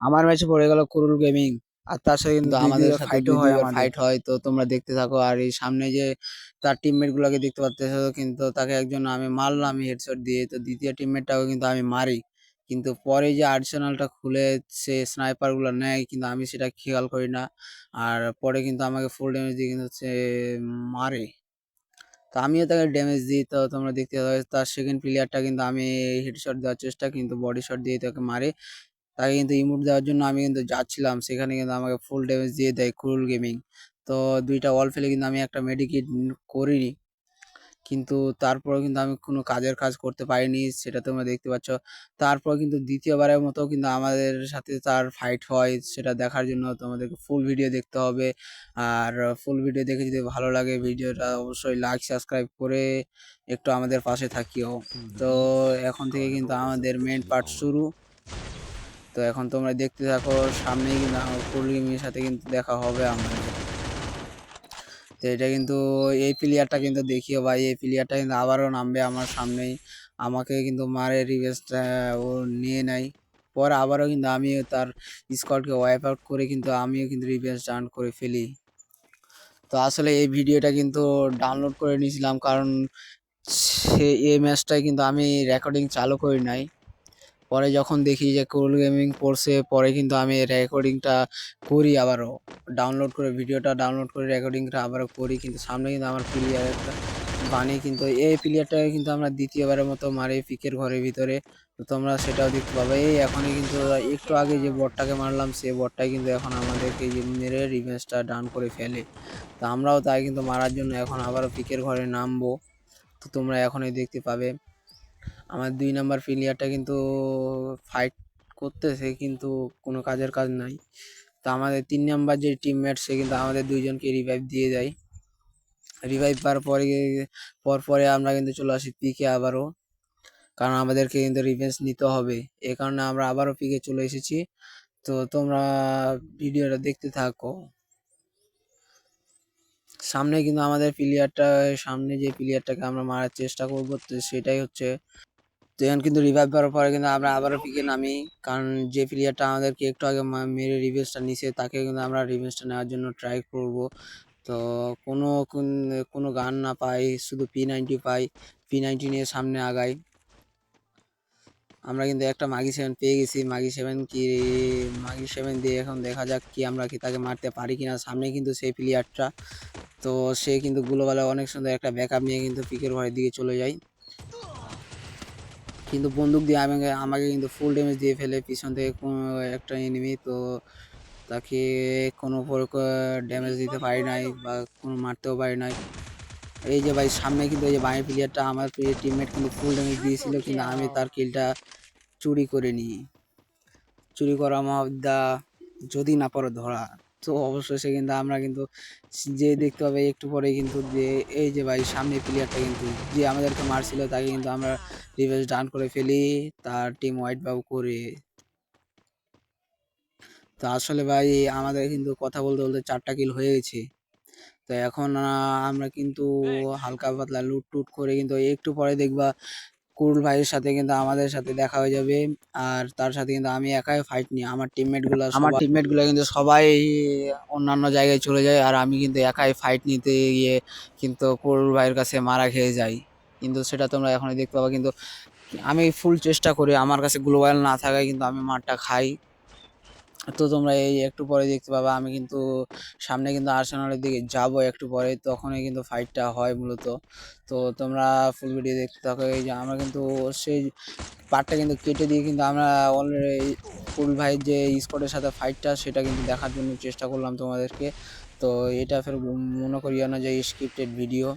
আমার ম্যাচে পড়ে গেল কুরুল গেমিং, আর তার সাথে কিন্তু কিন্তু দুই আমাদের দুইবার সাথে ফাইটও দুই হয় দুইবার আমাদের। ফাইট হয়, তো তোমরা দেখতে থাকো। আর এই সামনে যে তার টিমমেট গুলোকে দেখতে পাচ্ছ, কিন্তু তাকে একজন আমি মারলাম হেডশট দিয়ে, তো দ্বিতীয় টিমমেটটাকে কিন্তু আমি মারি। কিন্তু পরে যে আর্সেনালটা খুলে সে স্নাইপার গুলো নেয়, কিন্তু আমি সেটা খেয়াল করি না। আর পরে কিন্তু আমাকে ফুল ড্যামেজ দিয়ে কিন্তু সে মারে, তো আমিও তাকে ড্যামেজ দিই। তো তোমরা দেখতে পাচ্ছ তার সেকেন্ড প্লেয়ারটা কিন্তু আমি হেডশট দেওয়ার চেষ্টা, কিন্তু বডি শট দিয়ে তাকে মারে। তাকে কিন্তু ইমোট দেওয়ার জন্য আমি কিন্তু যাচ্ছিলাম, সেখানে কিন্তু আমাকে ফুল ড্যামেজ দিয়ে দেয় ক্রুল গেমিং। তো দুইটা ওয়াল ফেলে কিন্তু আমি একটা মেডিকিট করিনি, কিন্তু তারপরেও কিন্তু আমি কোনো কাজের কাজ করতে পারিনি, সেটা তোমরা দেখতে পাচ্ছ। তারপর কিন্তু দ্বিতীয়বারের মতো কিন্তু আমাদের সাথে তার ফাইট হয়, সেটা দেখার জন্য তোমাদেরকে ফুল ভিডিও দেখতে হবে। আর ফুল ভিডিও দেখে যদি ভালো লাগে ভিডিওটা অবশ্যই লাইক সাবস্ক্রাইব করে একটু আমাদের পাশে থাকিও। তো এখন থেকে কিন্তু আমাদের মেন পার্ট শুরু। তো এখন তোমরা দেখতে থাকো, সামনেই কিন্তু আমার ফুল গেমিংয়ের সাথে কিন্তু দেখা হবে আমাদের। তো এটা কিন্তু এই প্লেয়ারটা কিন্তু দেখিও ভাই, এই প্লেয়ারটা কিন্তু আবারও নামবে আমার সামনেই, আমাকে কিন্তু মারে রিভেঞ্জটা ও নিয়ে নেয়। পরে আবারও কিন্তু আমিও তার স্কোয়াডকে ওয়াইপ আউট করে কিন্তু আমিও কিন্তু রিভেঞ্জ আর্ন করে ফেলি। তো আসলে এই ভিডিওটা কিন্তু ডাউনলোড করে নিয়েছিলাম, কারণ এই ম্যাচটায় কিন্তু আমি রেকর্ডিং চালু করি নাই। পরে যখন দেখি যে কুল গেমিং পড়ছে, পরে কিন্তু আমি রেকর্ডিংটা করি আবারও, ডাউনলোড করে ভিডিওটা ডাউনলোড করে রেকর্ডিংটা আবারও করি। কিন্তু সামনে কিন্তু আমার প্লেয়ার একটা বানি, কিন্তু এই প্লেয়ারটাকে কিন্তু আমরা দ্বিতীয়বারের মতো মারি পিকের ঘরের ভিতরে। তো তোমরা সেটাও দেখতে পাবে। এই এখনই কিন্তু একটু আগে যে বটটাকে মারলাম, সে বটটাই কিন্তু এখন আমাদেরকে যে মেরে রিভেঞ্জটা ডাউন করে ফেলে। তো আমরাও তাই কিন্তু মারার জন্য এখন আবারও পিকের ঘরে নামবো। তো তোমরা এখনই দেখতে পাবে আমার ২ নাম্বার প্লেয়ারটা কিন্তু ফাইট করতেছে, কিন্তু কোনো কাজের কাজ নাই। তো আমাদের ৩ নাম্বার যে টিমমেট, সে কিন্তু আমাদের ২ জনকে রিভাইভ দিয়ে দেয়। রিভাইভ পাওয়ার পরে আমরা কিন্তু চলে আসি পিকে আবারও, কারণ আমাদেরকে কিন্তু রিভেঞ্জ নিতে হবে। এ কারণে আমরা আবারও পিকে চলে এসেছি। তো তোমরা ভিডিওটা দেখতে থাকো। সামনে কিন্তু আমাদের প্লেয়ারটা, সামনে যে প্লেয়ারটাকে আমরা মারার চেষ্টা করব, তো সেটাই হচ্ছে। তো এখন কিন্তু রিভাইভ পাওয়ার পরে কিন্তু আমরা আবারও পিকে নামি, কারণ যে প্লেয়ারটা আমাদেরকে একটু আগে মেরে রিভেঞ্জটা নিছে, তাকে কিন্তু আমরা রিভেঞ্জটা নেওয়ার জন্য ট্রাই করব। তো কোনো গান না পাই, শুধু P90 পাই, P90 নিয়ে সামনে আগাই। আমরা কিন্তু একটা মাগি 7 পেয়ে গেছি, মাগি 7 দিয়ে এখন দেখা যাক কি আমরা কি তাকে মারতে পারি কিনা। সামনে কিন্তু সেই প্লেয়ারটা, তো সে কিন্তু গ্লোবালে অনেক সুন্দর একটা ব্যাকআপ নিয়ে কিন্তু পিকের ঘরের দিকে চলে যায়, কিন্তু বন্দুক দিয়ে আমাকে আমাকে কিন্তু ফুল ড্যামেজ দিয়ে ফেলে পিছন থেকে কোনো একটা এনিমি। তো তাকে কোনো ড্যামেজ দিতে পারি নাই বা কোনো মারতেও পারি নাই। এই যে ভাই সামনে কিন্তু এই যে বাঁয়ের প্লেয়ারটা, আমার টিমমেট কিন্তু ফুল ড্যামেজ দিয়েছিল, কিন্তু আমি তার কিলটা চুরি করে নিই। চুরি করা মহাবিদ্যা, যদি না পড়ে ধরা। তো অবশ্যই সে কিন্তু আমরা কিন্তু যে দেখতে পাবে একটু পরে কিন্তু যে এই যে ভাই সামনে প্লেয়ারটা কিন্তু যে আমাদেরকে মারছিল, তাকে কিন্তু আমরা রিভেঞ্জ ডান করে ফেলি তার টিম হোয়াইট বাউ করে। তো আসলে ভাই আমাদের কিন্তু কথা বলতে বলতে 4টা কিল হয়ে গেছে। তো এখন আমরা কিন্তু হালকা পাতলা লুট টুট করে কিন্তু একটু পরে দেখবা কুরুল ভাইয়ের সাথে কিন্তু আমাদের সাথে দেখা হয়ে যাবে। আর তার সাথে কিন্তু আমি একাই ফাইট নিই, আমার টিমমেট গুলো কিন্তু সবাই অন্যান্য জায়গায় চলে যায়, আর আমি কিন্তু একাই ফাইট নিতে গিয়ে কিন্তু কুরুল ভাইয়ের কাছে মারা খেয়ে যাই। কিন্তু সেটা তোমরা এখনই দেখতে পাবে, কিন্তু আমি ফুল চেষ্টা করি, আমার কাছে গ্লোবাল না থাকায় কিন্তু আমি মারটা খাই। তো তোমরা এই একটু পরে দেখতে পাবা আমি কিন্তু সামনে কিন্তু আর্সেনালের দিকে যাব একটু পরে, তখনই কিন্তু ফাইটটা হয় মূলত। তো তোমরা ফুল ভিডিও দেখতে থাকো। এই যে আমরা কিন্তু সেই পার্টটা কিন্তু কেটে দিয়ে কিন্তু আমরা অলরেডি কুল ভাইয়ের যে স্কোয়াডের সাথে ফাইটটা, সেটা কিন্তু দেখার জন্য চেষ্টা করলাম তোমাদেরকে। তো এটা ফের মনে করিও না যে স্ক্রিপ্টেড ভিডিও।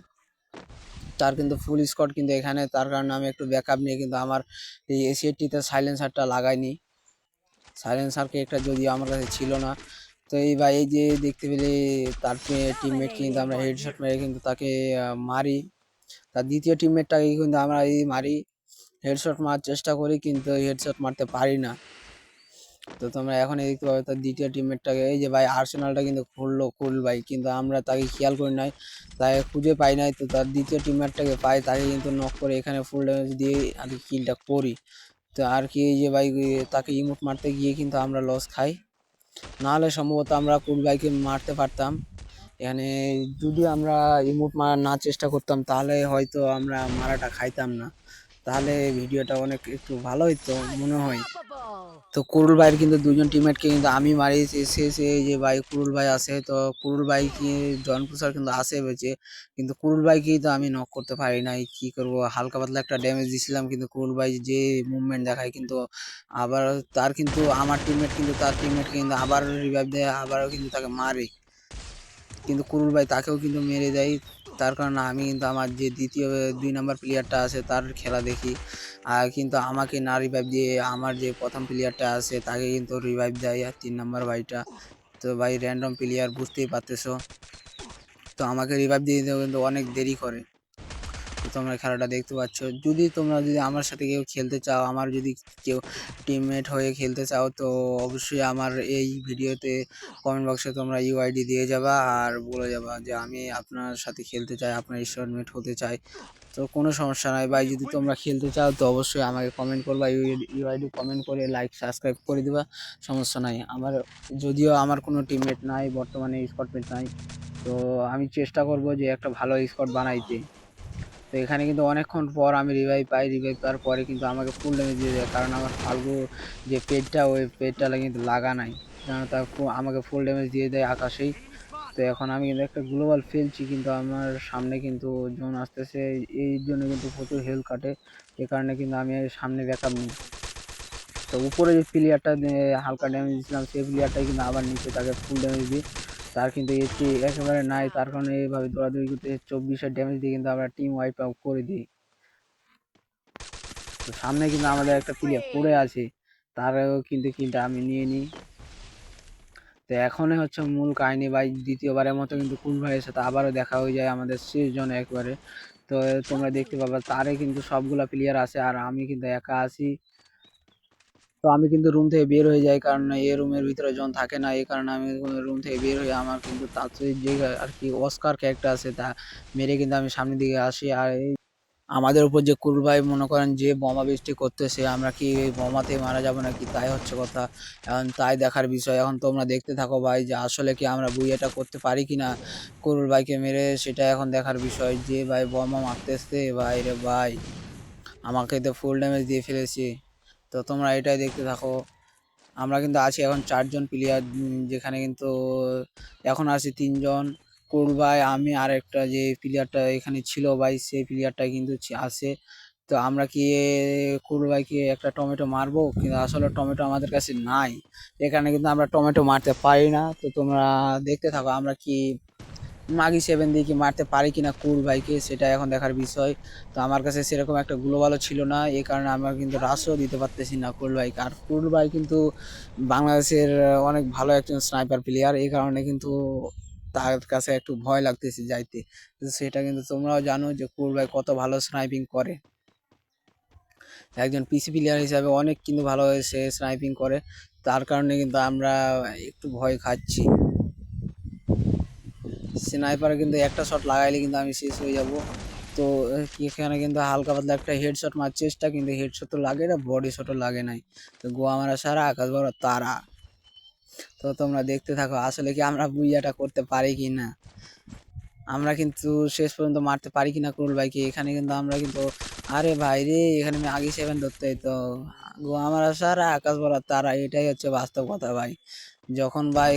তার কিন্তু ফুল স্কোয়াড কিন্তু এখানে, তার কারণে আমি একটু ব্যাকআপ নিয়ে কিন্তু আমার এই এসিএটিতে সাইলেন্সারটা লাগাইনি। সাইলেন্সারকে একটা যদিও আমার কাছে ছিল না। তো এই ভাই এই যে দেখতে পেলে তার টিমমেটকে কিন্তু আমরা হেডশট মেরে কিন্তু তাকে মারি। তার দ্বিতীয় টিমমেটটাকে কিন্তু আমরা এই মারি, হেডশট মারার চেষ্টা করি, কিন্তু হেডশট মারতে পারি না। তো তোমরা এখন দেখতে পাবে তার দ্বিতীয় টিমমেটটাকে, এই যে ভাই আর্সেনালটা কিন্তু খুল ভাই, কিন্তু আমরা তাকে খেয়াল করি নাই, তাকে খুঁজে পাই নাই। তো তার দ্বিতীয় টিমমেটটাকে পাই, তাকে কিন্তু নক করে এখানে ফুল ড্যামেজ দিয়ে আমি কিলটা করি। তো তো আর কি এই যে ভাই তাকে ইমোট মারতে গিয়ে কিন্তু আমরা লস খাই, নাহলে সম্ভবত আমরা কুরুল ভাইকে মারতে পারতাম। এখানে যদি আমরা ইমোট মারার না চেষ্টা করতাম তাহলে হয়তো আমরা মারাটা খাইতাম না, তাহলে ভিডিওটা অনেক একটু ভালো হইতো মনে হয়। তো কুরুল ভাইয়ের কিন্তু দুজন টিমমেটকে কিন্তু আমি মারিয়েছি, শেষে এই যে ভাই কুরুল ভাই আছে, তো কুরুল ভাই কি জন প্রসার কিন্তু আসে বেঁচে, কিন্তু কুরুল ভাইকেই তো আমি নক করতে পারি নাই, কি করব, হালকা পাতলা একটা ড্যামেজ দিছিলাম, কিন্তু কুরুল ভাই যে মুভমেন্ট দেখায় কিন্তু আবার তার কিন্তু আমার টিমমেট কিন্তু তার টিমমেটকে কিন্তু আবার রিভাইভ দেয়, আবারও কিন্তু তাকে মারে, কিন্তু কুরুল ভাই তাকেও কিন্তু মেরে দেয়। তার কারণে আমি কিন্তু আমার যে দ্বিতীয় 2 নাম্বার প্লেয়ারটা আছে তার খেলা দেখি, আর কিন্তু আমাকে না রিভাইভ দিয়ে আমার যে প্রথম প্লেয়ারটা আছে তাকে কিন্তু রিভাইভ দেয়, আর 3 নাম্বার ভাইটা। তো ভাই র্যান্ডম প্লেয়ার বুঝতেই পারতেছো, তো আমাকে রিভাইভ দিয়ে দিতেও কিন্তু অনেক দেরি করে। তো তোমরা খেলাটা দেখতে পাচ্ছ, তোমরা যদি আমার সাথে কেউ খেলতে চাও, আমার যদি কেউ টিমমেট হয়ে খেলতে চাও, তো অবশ্যই আমার এই ভিডিওতে কমেন্ট বক্সে তোমরা ইউআইডি দিয়ে যাবা আর বলে যাবা যে আমি আপনার সাথে খেলতে চাই, আপনার স্কোয়াডমেট হতে চাই। তো কোনো সমস্যা নাই ভাই, যদি তোমরা খেলতে চাও তো অবশ্যই আমাকে কমেন্ট করবা, ইউআইডি কমেন্ট করে লাইক সাবস্ক্রাইব করে দিবা, সমস্যা নাই। আমার যদিও আমার কোনো টিমমেট নাই বর্তমানে, স্কোয়াডমেট নাই, তো আমি চেষ্টা করব যে একটা ভালো স্কোয়াড বানাইতে। তো এখানে কিন্তু অনেকক্ষণ পর আমি রিভাইভ পাই, রিভাইভ পাওয়ার পরে কিন্তু আমাকে ফুল ড্যামেজ দিয়ে দেয়, কারণ আমার ফাল্গু যে পেটটা ওই পেটটা কিন্তু লাগা নাই, কারণ তার আমাকে ফুল ড্যামেজ দিয়ে দেয় আকাশেই। তো এখন আমি কিন্তু একটা গ্লোবাল ফেলছি, কিন্তু আমার সামনে কিন্তু জোন আসতেছে, এই জন্য কিন্তু প্রচুর হেলথ কাটে, এ কারণে কিন্তু আমি সামনে ব্যাকআপ নিই। তো উপরে যে প্লেয়ারটা হালকা ড্যামেজ দিয়েছিলাম সেই প্লেয়ারটাই কিন্তু আবার নিচে তাকে ফুল ড্যামেজ দিই, তার কিন্তু এসি একেবারে নাই, তার কারণে এইভাবে দৌড়াদৌড়ি করতে 24-এর ড্যামেজ দিয়ে কিন্তু আমরা টিম ওয়াইপ আউট করে দিই। তো সামনে কিন্তু আমাদের একটা প্লেয়ার পড়ে আছে, তারও কিন্তু কিলটা আমি নিয়ে নিই। তো এখনই হচ্ছে মূল কাহিনী ভাই, দ্বিতীয়বারের মতো কিন্তু কুরুল ভাইয়ের সাথে আবারও দেখা হয়ে যায় আমাদের শেষ জনে একবারে। তো তোমরা দেখতে পাবা তারে কিন্তু সবগুলা প্লেয়ার আছে আর আমি কিন্তু একা আছি। তো আমি কিন্তু রুম থেকে বের হয়ে যাই, কারণ এই রুমের ভিতরে জন থাকে না, এই কারণে আমি রুম থেকে বের হয়ে আমার কিন্তু তার যে আর কি অস্কার ক্যারেক্টার আছে তা মেরে কিন্তু আমি সামনের দিকে আসি। আর এই আমাদের উপর যে কুরুল ভাই মনে করেন যে বোমা বৃষ্টি করতেছে, আমরা কি এই বোমাতে মারা যাবো নাকি, তাই হচ্ছে কথা। এখন তাই দেখার বিষয়, এখন তোমরা দেখতে থাকো ভাই যে আসলে কি আমরা বুইয়াটা করতে পারি কিনা কুরুল ভাইকে মেরে, সেটা এখন দেখার বিষয়। যে ভাই বোমা মারতেছে ভাই রে ভাই, আমাকে তো ফুল ড্যামেজ দিয়ে ফেলেছে। তো তোমরা এটাই দেখতে থাকো। আমরা কিন্তু আছি এখন 4 জন প্লেয়ার, যেখানে কিন্তু এখন আছি 3 জন, কুরুল ভাই, আমি আর একটা যে প্লেয়ারটা এখানে ছিল ভাই সেই প্লেয়ারটা কিন্তু আছে। তো আমরা কি কুরুল ভাইকে একটা টমেটো মারবো, কিন্তু আসলে টমেটো আমাদের কাছে নাই, এখানে কিন্তু আমরা টমেটো মারতে পারি না। তো তোমরা দেখতে থাকো আমরা কি মাগি 7 দিয়ে কি মারতে পারি কিনা কুরুল ভাইকে, সেটা এখন দেখার বিষয়। তো আমার কাছে সেরকম একটা গ্লোবালও ছিল না, এই কারণে আমরা কিন্তু রাশও দিতে পারতেছি না কুরুল ভাইকে। আর কুরুল ভাই কিন্তু বাংলাদেশের অনেক ভালো একজন স্নাইপার প্লেয়ার, এই কারণে কিন্তু তার কাছে একটু ভয় লাগতেছে যাইতে। তো সেটা কিন্তু তোমরাও জানো যে কুরুল ভাই কত ভালো স্নাইপিং করে, একজন পিসি প্লেয়ার হিসাবে অনেক কিন্তু ভালো সে স্নাইপিং করে, তার কারণে কিন্তু আমরা একটু ভয় খাচ্ছি। স্নাইপারে কিন্তু একটা শট লাগাইলে কিন্তু আমি শেষ হয়ে যাব। তো এখানে কিন্তু হালকা পাতলা একটা হেডশট মারার চেষ্টা, কিন্তু হেডশট তো লাগে না, বডি শটও লাগে নাই। তো গোয়া মারা সারা আকাশ বড় তারা। তো তোমরা দেখতে থাকো আসলে কি আমরা বুইয়াটা করতে পারি কি না, আমরা কিন্তু শেষ পর্যন্ত মারতে পারি কিনা কুরুল ভাইকে। এখানে কিন্তু আমরা কিন্তু আরে ভাই রে, এখানে আমি আগে 7 ধরতে তো গোয়া মারা সারা আকাশ বড় তারা, এটাই হচ্ছে বাস্তব কথা ভাই। যখন ভাই